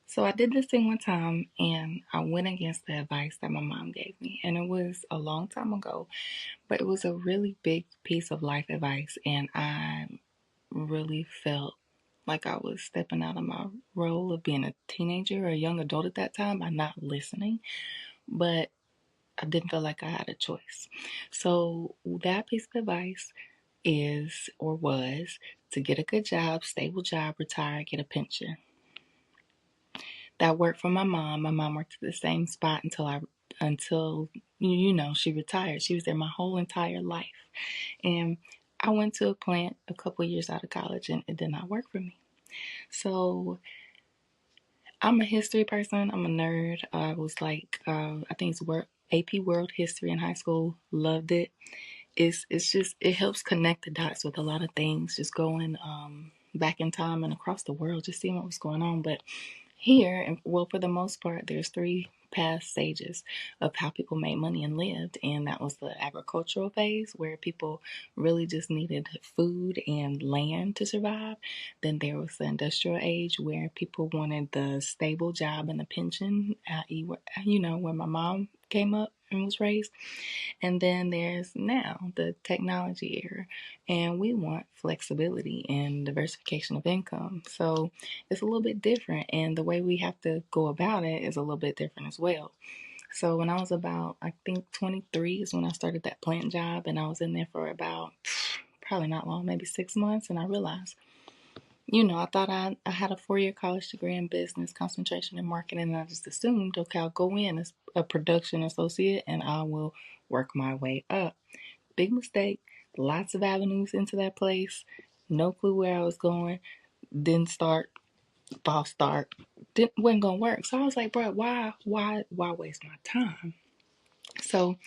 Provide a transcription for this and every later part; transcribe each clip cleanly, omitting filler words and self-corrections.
So I did this thing one time and I went against the advice that my mom gave me. And it was a long time ago, but it was a really big piece of life advice. And I really felt like I was stepping out of my role of being a teenager or a young adult at that time by not listening. But I didn't feel like I had a choice. So that piece of advice is or was to get a good job, stable job, retire, get a pension. That worked for my mom. My mom worked at the same spot until she retired. She was there my whole entire life. And I went to a plant a couple of years out of college and it did not work for me. So I'm a history person. I'm a nerd. I was like, I think it's AP World History in high school. Loved it. It's just it helps connect the dots with a lot of things. Just going back in time and across the world, just seeing what was going on. But here, and well, for the most part, there's three past stages of how people made money and lived. And that was the agricultural phase where people really just needed food and land to survive. Then there was the industrial age where people wanted the stable job and the pension, i.e., where my mom came up and was raised. And then there's now the technology era, and we want flexibility and diversification of income. So it's a little bit different, and the way we have to go about it is a little bit different as well. So when I was about, I think 23 is when I started that plant job, and I was in there for about probably not long, maybe 6 months, and I realized I thought I had a 4-year college degree in business, concentration in marketing, and I just assumed, okay, I'll go in as a production associate and I will work my way up. Big mistake. Lots of avenues into that place. No clue where I was going. Didn't start, false start. Wasn't gonna work. So I was like, bro, why waste my time? So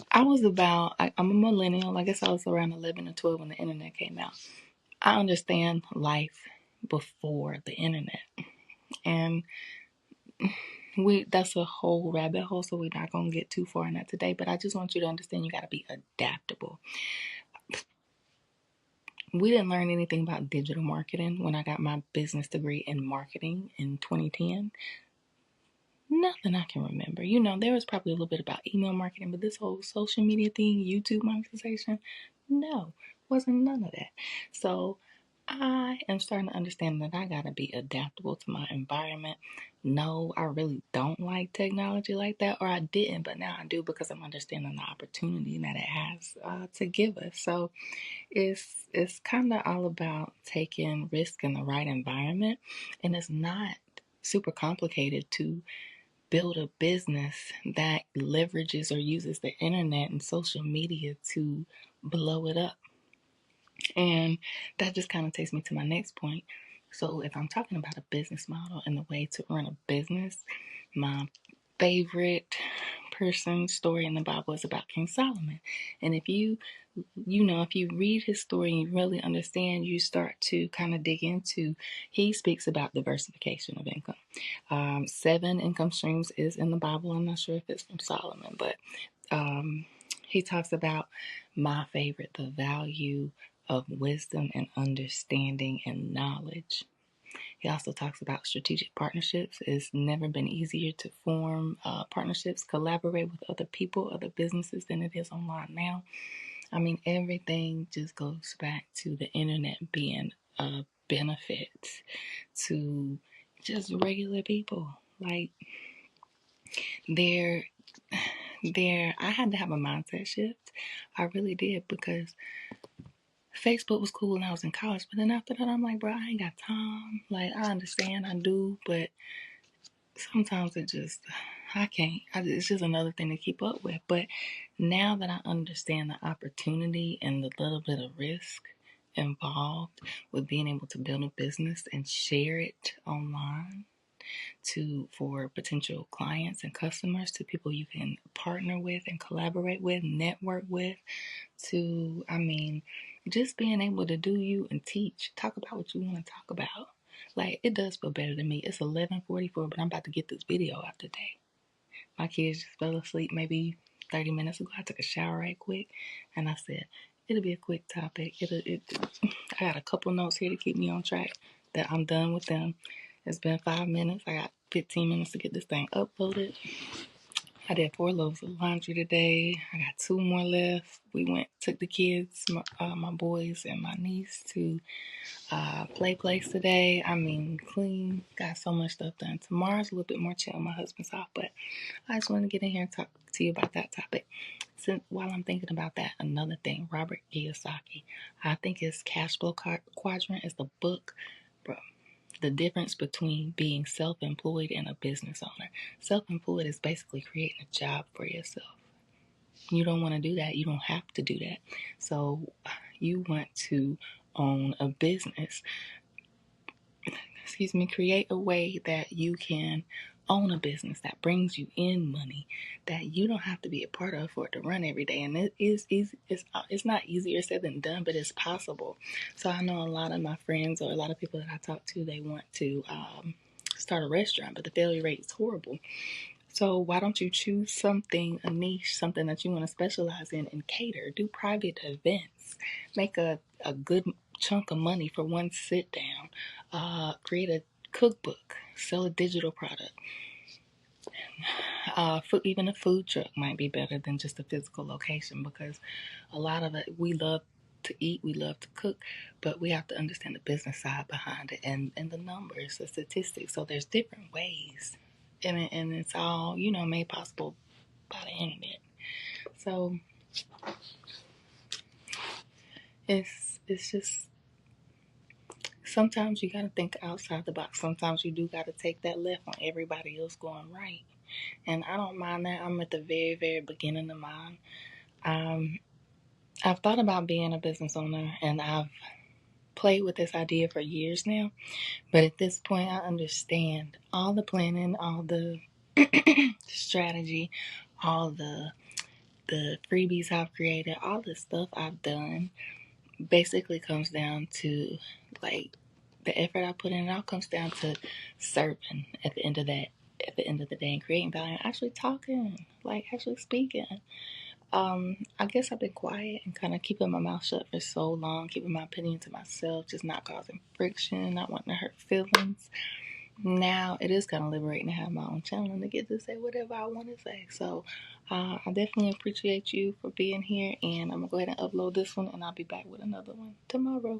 I'm a millennial. I guess I was around 11 or 12 when the internet came out. I understand life before the internet. And that's a whole rabbit hole, so we're not gonna get too far in that today. But I just want you to understand you gotta be adaptable. We didn't learn anything about digital marketing when I got my business degree in marketing in 2010. Nothing I can remember. There was probably a little bit about email marketing, but this whole social media thing, YouTube monetization, no, wasn't none of that. So I am starting to understand that I gotta be adaptable to my environment. No, I really don't like technology like that, or I didn't, but now I do because I'm understanding the opportunity that it has to give us. So it's kind of all about taking risk in the right environment, and it's not super complicated to build a business that leverages or uses the internet and social media to blow it up. And that just kind of takes me to my next point. So if I'm talking about a business model and the way to run a business, my favorite person story in the Bible is about King Solomon. And if you read his story and you really understand, you start to kind of dig into, he speaks about diversification of income. 7 income streams is in the Bible. I'm not sure if it's from Solomon, but he talks about my favorite, the value of wisdom and understanding and knowledge. He also talks about strategic partnerships. It's never been easier to form partnerships, collaborate with other people, other businesses than it is online now. I mean, everything just goes back to the internet being a benefit to just regular people. Like, there, I had to have a mindset shift. I really did, because Facebook was cool when I was in college, but then after that, I'm like, bro, I ain't got time. Like, I understand, I do, but sometimes I can't. It's just another thing to keep up with. But now that I understand the opportunity and the little bit of risk involved with being able to build a business and share it online for potential clients and customers, to people you can partner with and collaborate with, network with, just being able to do you and teach, talk about what you want to talk about. Like, it does feel better to me. It's 11:44, but I'm about to get this video out today. My kids just fell asleep maybe 30 minutes ago. I took a shower right quick, and I said, it'll be a quick topic. I got a couple notes here to keep me on track that I'm done with them. It's been 5 minutes. I got 15 minutes to get this thing uploaded. I did 4 loads of laundry today. I got 2 more left. We took the kids, my boys and my niece to play place today. I mean, clean. Got so much stuff done. Tomorrow's a little bit more chill. My husband's off, but I just want to get in here and talk to you about that topic. Since while I'm thinking about that, another thing, Robert Kiyosaki. I think his cash flow quadrant is the book, bro. The difference between being self-employed and a business owner. Self-employed is basically creating a job for yourself. You don't want to do that. You don't have to do that. So you want to own a business. Create a way that you can own a business that brings you in money that you don't have to be a part of for it to run every day. And it is easy. It's not easier said than done, but it's possible. So I know a lot of my friends or a lot of people that I talk to, they want to start a restaurant, but the failure rate is horrible. So why don't you choose something, a niche, something that you want to specialize in and cater? Do private events. Make a good chunk of money for one sit down. Create a cookbook. Sell a digital product. Even a food truck might be better than just a physical location because a lot of it, we love to eat, we love to cook, but we have to understand the business side behind it and the numbers, the statistics. So there's different ways. And it's all, made possible by the internet. So it's just sometimes you gotta think outside the box. Sometimes you do gotta take that left when everybody else going right. And I don't mind that. I'm at the very, very beginning of mine. I've thought about being a business owner and I've played with this idea for years now. But at this point, I understand all the planning, all the strategy, all the freebies I've created, all the stuff I've done basically comes down to like the effort I put in. It all comes down to serving at the end of that. At the end of the day, and creating value, and actually talking, like actually speaking. I guess I've been quiet and kind of keeping my mouth shut for so long, keeping my opinion to myself, just not causing friction, not wanting to hurt feelings. Now it is kind of liberating to have my own channel and to get to say whatever I want to say. So I definitely appreciate you for being here, and I'm gonna go ahead and upload this one, and I'll be back with another one tomorrow.